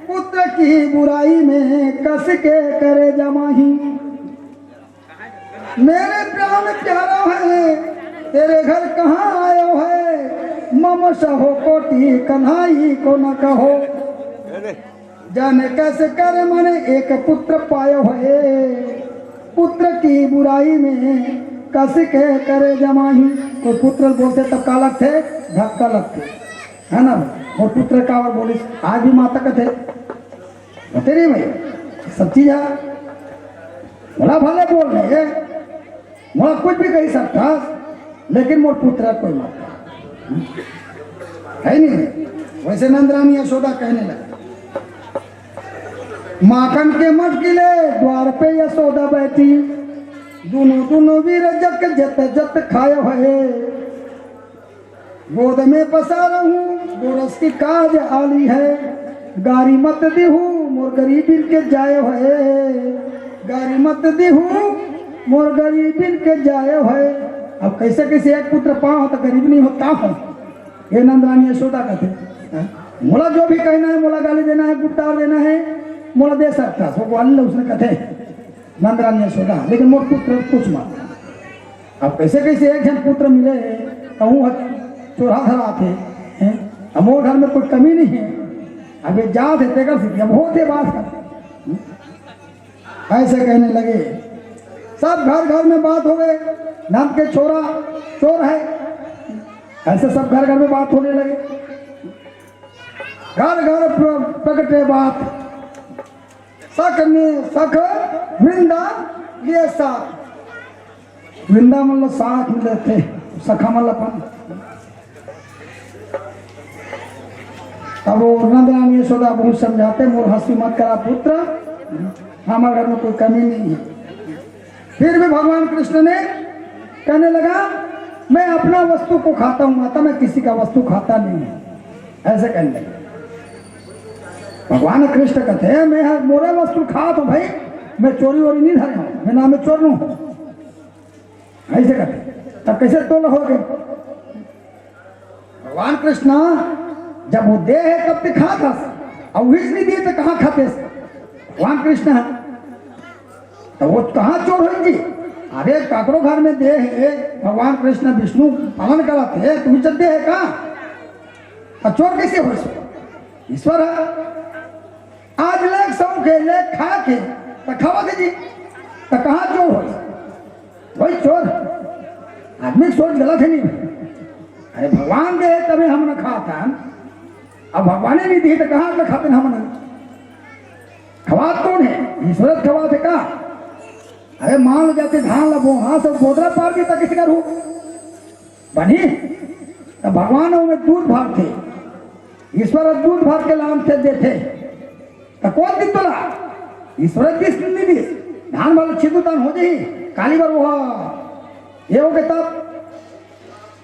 पुत्र की बुराई में कस के करे जमाही, मेरे प्राण प्यारा है तेरे घर कहाँ आयो है, मम सहो कोटि कन्हाई को न कहो, जाने कैसे करे मने एक पुत्र पायो है, पुत्र की बुराई में कस के करे जमाही। कोई पुत्र बोलते तब का लगते धक्का लगते है ना, और पुत्र का और बोली आज भी माता कथे बते रही भाई सब चीज है। बोला भले बोल रहे मोला कुछ भी कही सकता, लेकिन मोर पुत्र कोई माता है नहीं। वैसे नंदरानी यशोदा कहने लगे माखन के मटकिले द्वार पे यशोदा बैठी, दोनों दोनों वीर जक जत जत खायो है, गोद में पसारा हूँ गोरस की काज आली है, गारी मत दिहू मोर गरीबी के जायो है, गारी मत दिहू मोर गरीबी के जायो है। अब कैसे कैसे एक पुत्र पाओ तो गरीब नहीं होता हो, ये नंदरानी यशोदा कहते। मोला जो भी कहना है, मोला गाली देना है, गुप्तार देना है, मोला दे सकता है। ग्वालिन उसने कहते नंदरानी यशोदा, लेकिन मोर पुत्र कुछ मत। अब कैसे कैसे एक जन पुत्र मिले कहूँ चोरा धरा थे, अब मोर घर में कोई कमी नहीं है, अब ये जात है तेकर से अब होते बात करते, ऐसे कहने लगे। सब घर घर में बात हो गए, नंद के छोरा चोर है, ऐसे सब घर घर में बात होने लगे। घर घर प्रकटे बात, सख ने सख वृंदा लिए साथ, वृंदा मतलब साथ मिले थे, सखा मतलब अब वो नंदरानी यशोदा बहुत समझाते मोर हंसी मत करा पुत्र, हमारे घर में कोई कमी नहीं है। फिर भी भगवान कृष्ण ने कहने लगा मैं अपना वस्तु को खाता हूं माता, मैं किसी का वस्तु खाता नहीं है, ऐसे कहने लगे। भगवान कृष्ण कहते हैं मैं मोरे वस्तु खा तो भाई मैं चोरी वोरी नहीं धरे हूं, मैं नाम में चोर लू, ऐसे कहते। तब कैसे तोड़ हो गए भगवान कृष्ण, जब वो दे है तब ते खा था, और विष नहीं दिए तो कहाँ खाते भगवान कृष्ण है, तो वो कहाँ चोर हो जी। अरे काकरो घर में दे है, भगवान कृष्ण विष्णु पालन कराते हैं, तुम चलते है कहाँ, चोर कैसे हो ईश्वर है। आज लेख सौ के लेख खा के तो खावा दे जी, तो कहाँ चोर हो, वही चोर। आदमी सोच गलत है नहीं, अरे भगवान दे तभी हम न खाता, अब भगवान ने नहीं दी तो कहाँ से खाते हम न, खवा कौन है, ईश्वर खवा थे का। अरे मान लो जाते धान लगो हाँ सब गोदरा पार भी तक किसी का रू बनी, तो भगवान में दूध भाग थे, ईश्वर दूध भाग के लाम से देते, तो कौन दी तोला ईश्वर दिस नहीं दी, धान वाला छिदुतान हो जाए काली बार वो ये हो गए तब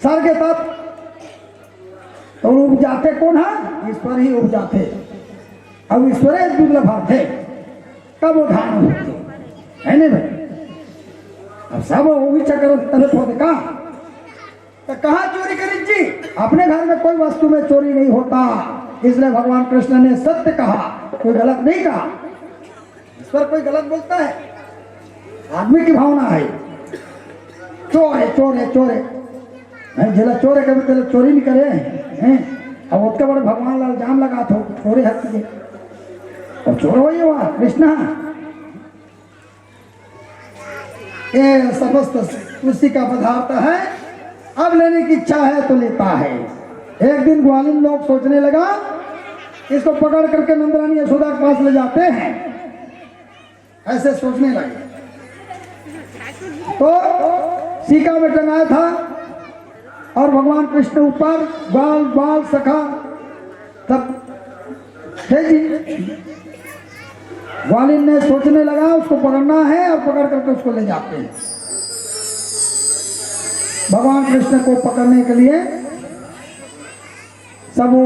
सर के तब, तो उपजाते कौन है, ईश्वर ही उपजाते। अब ईश्वर दूध लभाते तब वो धान है नहीं भाई। अब सब वो भी चक्कर तरफ होते का, तो कहाँ चोरी करी जी? अपने घर में कोई वस्तु में चोरी नहीं होता, इसलिए भगवान कृष्ण ने सत्य कहा, कोई गलत नहीं कहा। इस पर कोई गलत बोलता है, आदमी की भावना है, चोर है चोर है चोर है, जिला चोर है, कभी तेरे चोरी नहीं करे हैं। अब उसके बड़े भगवान लाल जाम लगा तो चोरी हट के और चोर वही हुआ कृष्णा। ये समस्त उसी का पदार्थ है, अब लेने की इच्छा है तो लेता है। एक दिन ग्वालिन लोग सोचने लगा, इसको पकड़ करके नंदरानी यशोदा के पास ले जाते हैं, ऐसे सोचने लगे। तो सीका में टंगाया था और भगवान कृष्ण ऊपर, बाल बाल सखा तब थे जी। ग्वालिन ने सोचने लगा उसको पकड़ना है और पकड़ करके उसको ले जाते हैं। भगवान कृष्ण को पकड़ने के लिए सब वो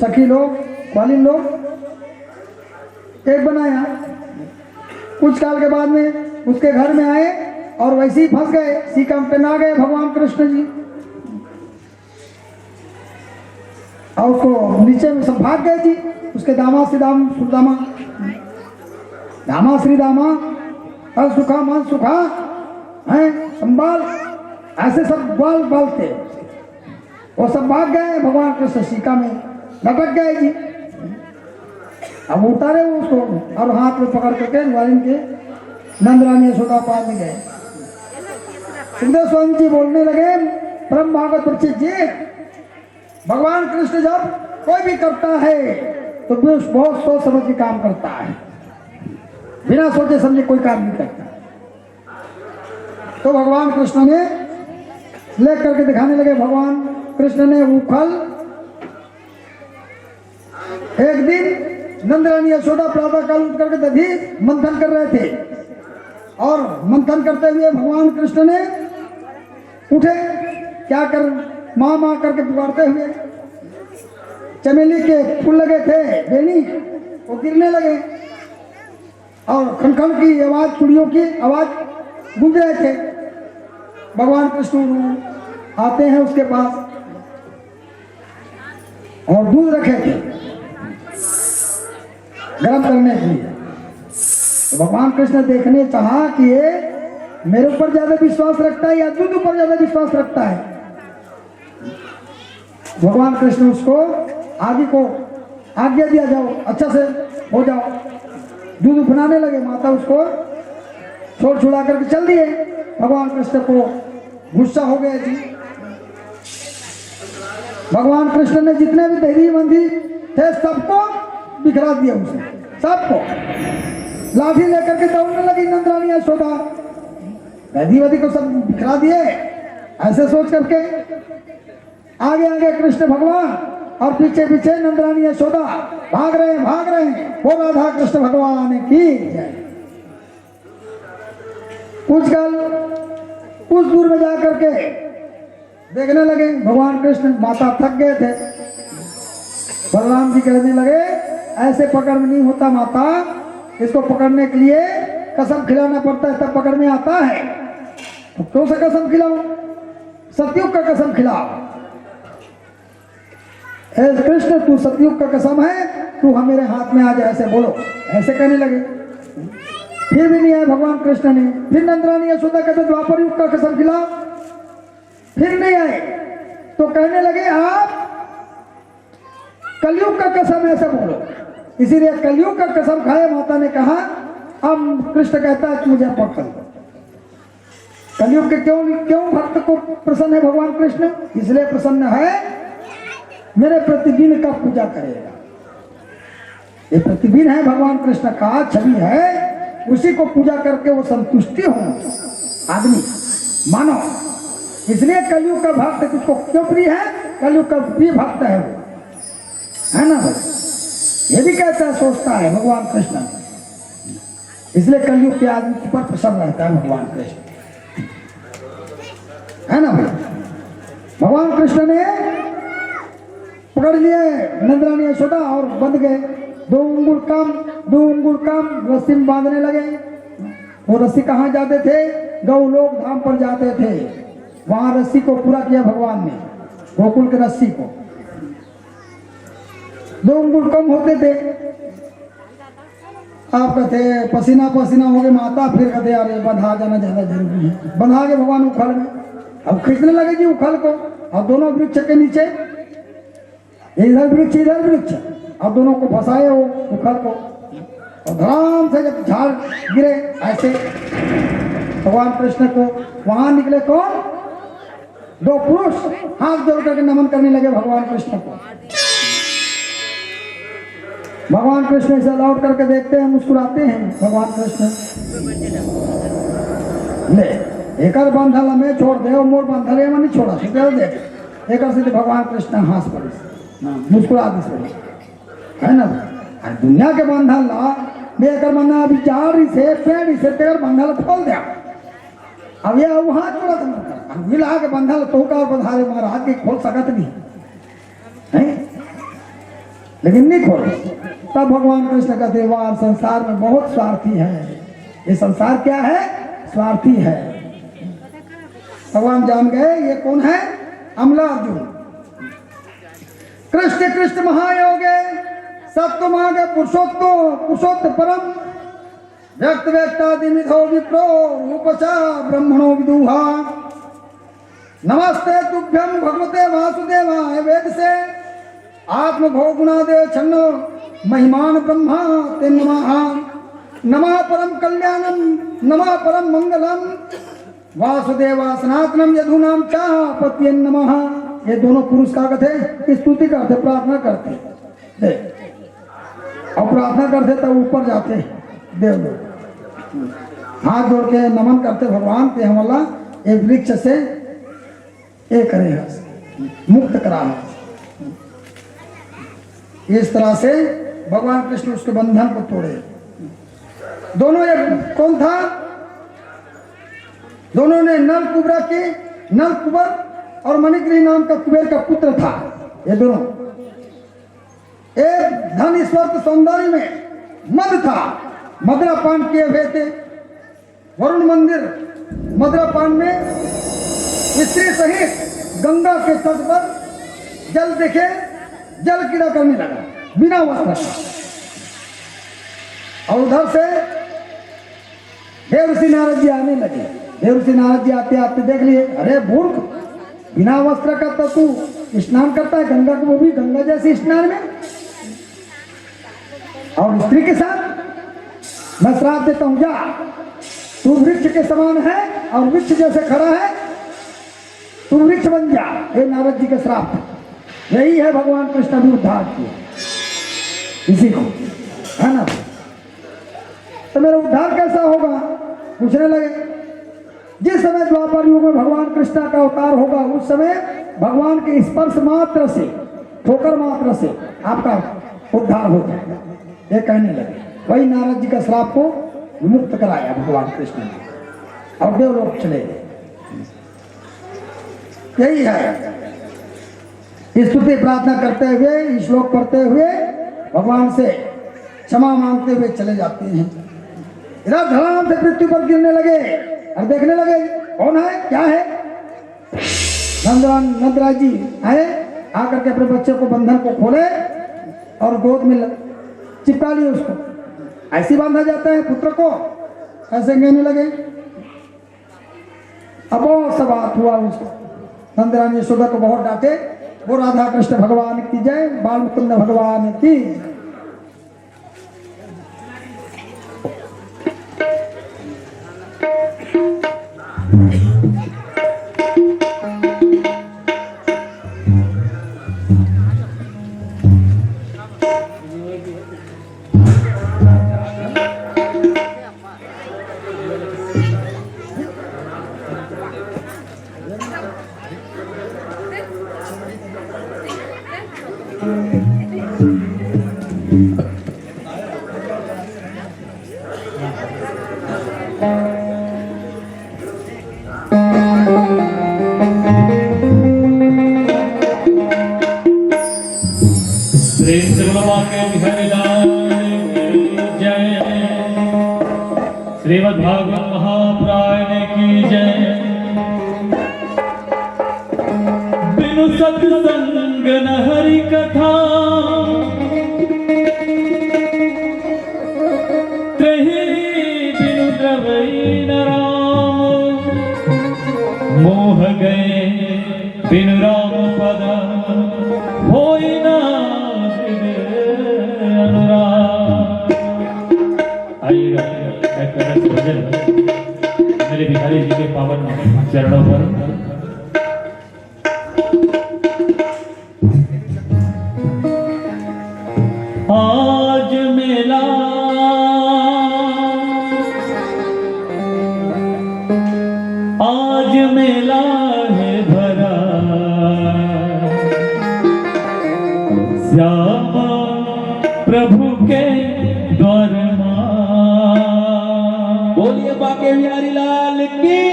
सखी लोग, ग्वालिन लोग एक बनाया। कुछ काल के बाद में उसके घर में आए और वैसे ही फंस गए, सीका में टंगा गए भगवान कृष्ण जी। और उसको नीचे में सब भाग गए जी। उसके दामाद श्री सुदामा, दामा श्री दामा, और सुखा मन सुखा है संभाल, ऐसे सब बाल बाल थे, वो सब भाग गए। भगवान कृष्ण सीका में लटक गए जी। अब उतारे उसको और हाथ में पकड़ करके ग्वालिन के नंदरानी यशोदा पास में गए। सुखदेव स्वामी जी बोलने लगे, परम भागवत परीक्षित जी, भगवान कृष्ण जब कोई भी करता है तो बहुत सोच समझ के काम करता है, बिना सोचे समझे कोई काम नहीं करता। तो भगवान कृष्ण ने लेकर करके दिखाने लगे। भगवान कृष्ण ने उखल, एक दिन नंदरानी यशोदा प्रातः काल उठ करके दधी मंथन कर रहे थे और मंथन करते हुए भगवान कृष्ण ने उठे, क्या कर माँ माँ करके पुकारते हुए। चमेली के फूल लगे थे बेनी, वो गिरने लगे और खनखन की आवाज, चूड़ियों की आवाज गूंज रहे थे। भगवान कृष्ण आते हैं उसके पास और दूध रखे थे गर्म करने के लिए। तो भगवान कृष्ण देखने चाहा कि ये मेरे ऊपर ज्यादा विश्वास रखता है या दूध ऊपर ज्यादा विश्वास रखता है। भगवान कृष्ण उसको आगे को आज्ञा दिया, जाओ अच्छा से हो जाओ। दूध उफनाने लगे, माता उसको छोड़ छुड़ा करके चल दिए। भगवान कृष्ण को गुस्सा हो गया जी। भगवान कृष्ण ने जितने भी देवी मंदिर थे सबको बिखरा दिया, उसने सबको लाठी लेकर के दौड़ने लगी नंदरानी यशोदा। वैदी को सब बिखरा दिए। ऐसे सोच करके आगे आगे कृष्ण भगवान और पीछे पीछे नंदरानी यशोदा भाग रहे हैं। वो राधा कृष्ण भगवान की जय। कुछ दूर में जाकर के देखने लगे भगवान कृष्ण, माता थक गए थे। बलराम जी कहने लगे, ऐसे पकड़ में नहीं होता माता, इसको पकड़ने के लिए कसम खिलाना पड़ता है, तब पकड़ में आता है। तो क्यों से कसम खिलाओ? सतयुग का कसम खिलाओ। कृष्ण तू सतयुग का कसम है, तू हम मेरे हाथ में आ जाए, ऐसे बोलो। ऐसे कहने लगे। फिर भी नहीं आए भगवान कृष्ण ने। फिर नंदरानी यशोदा कहते द्वापर युग का कसम खिलाओ, फिर नहीं आए। तो कहने लगे आप कलयुग का कसम ऐसे बोलो। इसीलिए कलयुग का कसम खाए। माता ने कहा, अब कृष्ण कहता है कि मुझे पकड़ दो। कलयुग के क्यों भक्त को प्रसन्न है भगवान कृष्ण? इसलिए प्रसन्न है, मेरे प्रतिदिन का पूजा करेगा। ये प्रतिदिन है भगवान कृष्ण का छवि है, उसी को पूजा करके वो संतुष्टि हो आदमी मानो। इसलिए कलयुग का भक्त किसको क्यों प्रिय है? कलयुग का प्रिय भक्त है वो, है ना भाई? ये भी कहता है, सोचता है भगवान कृष्ण। इसलिए कलयुग के आदमी पर प्रसन्न रहता है भगवान कृष्ण, है ना भाई? भगवान कृष्ण ने पकड़ लिए नंदरानी यशोदा और बंध गए। दो अंगुल काम रस्सी में बांधने लगे। वो रस्सी कहाँ जाते थे? गौ लोग धाम पर जाते थे। वहां रस्सी को पूरा किया भगवान ने, गोकुल के रस्सी को 2 अंगुल कम होते थे। आप कहते पसीना पसीना हो गए माता, फिर कहते यार ये बंधा जाना ज्यादा जरूरी है। बंधा के भगवान उखल में, अब खींचने लगे जी उखल को, और दोनों वृक्ष के नीचे, इधर वृक्ष इधर वृक्ष, और दोनों को फंसाए वो उखल को, और धड़ाम से जब झाड़ गिरे ऐसे भगवान कृष्ण को, वहां निकले कौन? 2 पुरुष हाथ जोड़ करके नमन करने लगे भगवान कृष्ण को। भगवान कृष्ण से लौट करके देखते हैं, मुस्कुराते हैं भगवान कृष्ण। ले एक बंधल में छोड़ दे, मोर बंधल में नहीं छोड़ा सुते देख एक से भगवान कृष्ण हंस पड़े, मुस्कुरा है ना। दुनिया के बंधल ला बेकर बंधा अभी जाड़ी से पेड़ से तेर बंधल खोल दिया, अब ये वहां छोड़ा मिला के बंधल तो बधारे मगर हाथ के खोल सकत नहीं है, लेकिन नहीं खोल। तब भगवान कृष्ण का देवार संसार में बहुत स्वार्थी है, ये संसार क्या है? स्वार्थी है। भगवान जान गए ये कौन है? अमला अर्जुन। कृष्ण कृष्ण महायोगे सत्वमागे पुरुषोत्त परम व्यक्त व्यक्तादिमिधो विप्रो रूपचा ब्रह्मणो विदुहा। नमस्ते तुभ्यं भगवते वासुदेवाय वेद से आत्मभो गुणादे छन्नो महिमान ब्रह्मा ते नमः। नमः परम कल्याणम नमः परम मंगलम वासुदेवा सनातनम यदुनाम चा पत्ये नमः। ये दोनों पुरुष का कहते स्तुति करते, प्रार्थना करते और प्रार्थना करते तब ऊपर जाते देव लोग, हाथ जोड़ के नमन करते भगवान के हमला एक वृक्ष से ये करेगा मुक्त करा। इस तरह से भगवान कृष्ण उसके बंधन को तोड़े। दोनों एक कौन था? दोनों ने नल कुबर और मणिग्री नाम का कुबेर का पुत्र था। ये दोनों एक धन ईश्वर सौंदर्य में मद था, मदरापान किए हुए थे। वरुण मंदिर मदरापान में स्त्री सहित गंगा के तट पर जल देखे जल कीड़ा करने लगा बिना वस्त्र का। और उधर से देवर्षि नारद जी आने लगे। देवर्षि नारद जी आते आते देख लिए, अरे मूर्ख, बिना वस्त्र का तो तू स्नान करता है गंगा को, वो भी गंगा जैसे स्नान में, और स्त्री के साथ मैं श्राप देता हूं, जा तू वृक्ष के समान है और वृक्ष जैसे खड़ा है, तू वृक्ष बन जा। ये नारद जी का श्राप, यही है भगवान कृष्ण भी उद्धार किया इसी को, है ना। तो मेरा उद्धार कैसा होगा? पूछने लगे। जिस समय द्वापर युग में भगवान कृष्ण का अवतार होगा उस समय भगवान के स्पर्श मात्र से, ठोकर मात्र से आपका उद्धार हो जाएगा, ये कहने लगे। वही नारद जी का श्राप को विमुक्त कराया भगवान कृष्ण ने और देवलोक चले गए। यही है, स्तुति प्रार्थना करते हुए, श्लोक पढ़ते हुए भगवान से क्षमा मांगते हुए चले जाते हैं। इधर धड़ाम से पृथ्वी पर गिरने लगे और देखने लगे कौन है क्या है। नंदराज जी आए, आकर के अपने बच्चे को बंधन को खोले और गोद में चिपका लिए उसको। ऐसी बांधा जाता है पुत्र को, ऐसे कहने लगे। अब बहुत सा बात हुआ उसको, नंदरानी यशोदा को बहुत डांटे। वो राधा कृष्ण भगवान की जय, बाल मुकुंद भगवान की। श्रीमद्भागवत महापुराण की जय। संग न हरि कथा त्रही बिनु द्रवई न राम मोह गए बिनु राम पद होई ना हृदय अनुराग। आइएगा एक रस भजन मेरे भिखारी जी के पावन चरणों पर। आज मेला आज मेला है भरा श्यामा प्रभु के द्वार में। बोलिए बाके बिहारी लाल की।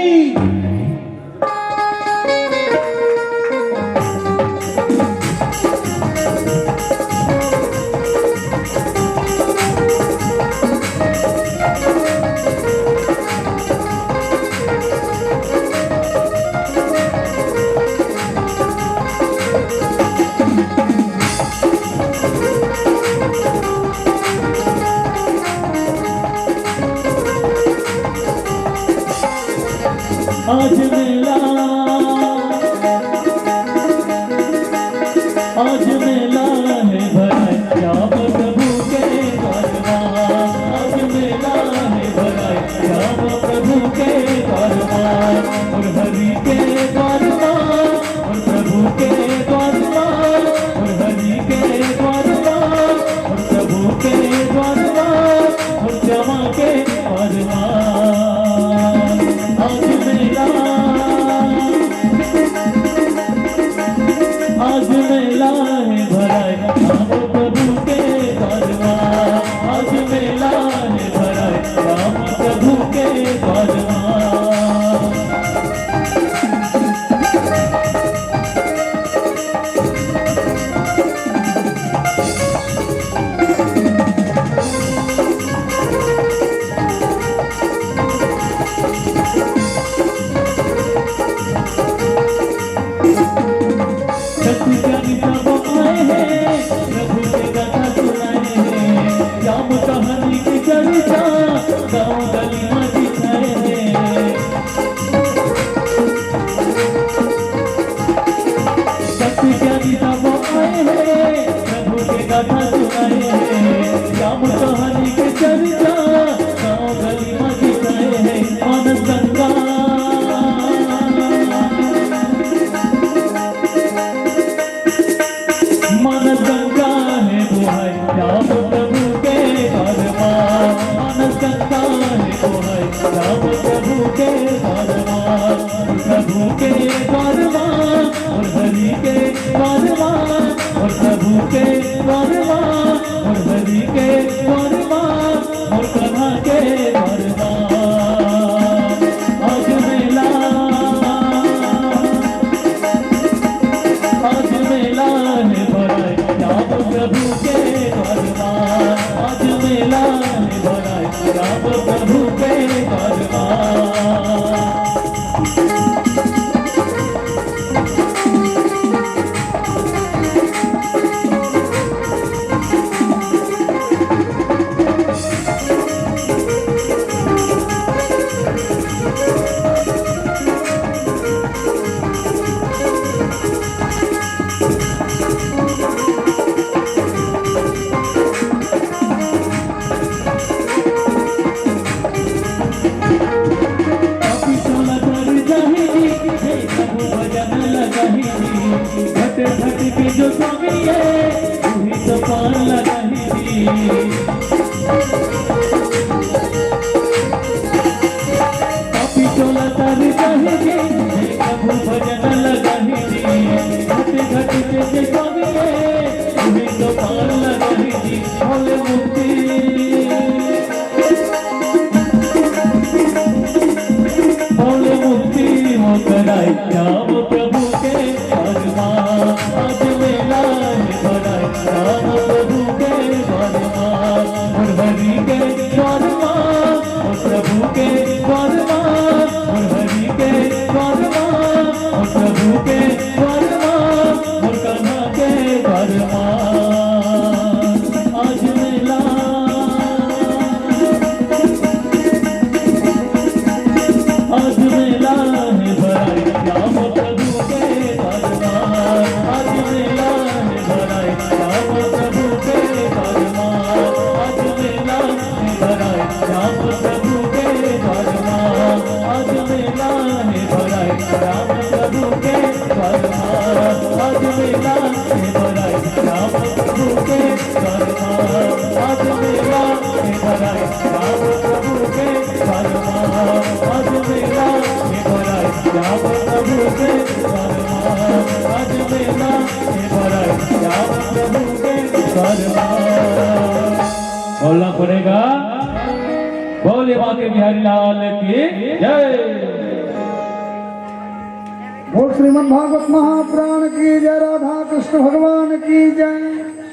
आज मेला है भरा श्याम प्रभु के द्वार में। आज मेला है भरा श्याम प्रभु के द्वार में। और हरि के द्वार में और प्रभु के द्वार में और हरि के द्वार में और प्रभु के द्वार में और श्यामा के द्वार में। आज मेला है भरा राम प्रभु के द्वार में। आज मेला है भरा राम प्रभु के द्वार में। सत्संगी सब आए हैं प्रभु के कथा सुनाए हैं। श्याम कहानी की चर्चा गाँव गली में दिखाए हैं। सत्संगी सब आए हैं प्रभु के कथा सुनाए हैं। श्याम कहानी की चर्चा गाँव गली में दिखाए हैं। मानस गंगा मानस गंगा है दुहाई श्याम प्रभु के द्वार में। मानस गंगा है दुहाई श्याम प्रभु के द्वार में। प्रभु के द्वार में और हरि के द्वार में और प्रभु के द्वार में और हरि के द्वार में और कन्हा के द्वार में। आज मेला है भरा श्याम प्रभु के द्वार में। आज मेला है भरा श्याम प्रभु के द्वार में। घट घट के जो स्वामी है वही तो पार लगाही दी। काफी चोला तर चाहेगी प्रभु भजन लगाही दी। घट घट के जो स्वामी है वही तो पार लगाही दी। भोले मुक्ति होकर आए श्याम प्रभु के द्वार में। आज मेला है भरा श्याम प्रभु के द्वार में। और हरि के द्वार में और प्रभु के द्वार में और हरि के द्वार में और प्रभु के द्वार में और कन्हा फरमान आज मेला आज मेला है भराई राम प्रभु के फरमान आज मेला है भराई राम प्रभु के फरमान आज मेला है भराई राम प्रभु के फरमान आज मेला है भराई राम प्रभु के फरमान आज मेला है भराई राम प्रभु के फरमान आज मेला है भराई राम प्रभु के फरमान आज मेला है भराई राम प्रभु के फरमान आज मेला है भराई राम प्रभु के फरमान बोलना पड़ेगा। बोले बाके बिहारी लाल की जय। बोल श्रीमद् भागवत महापुराण की जय, राधा कृष्ण भगवान की जय।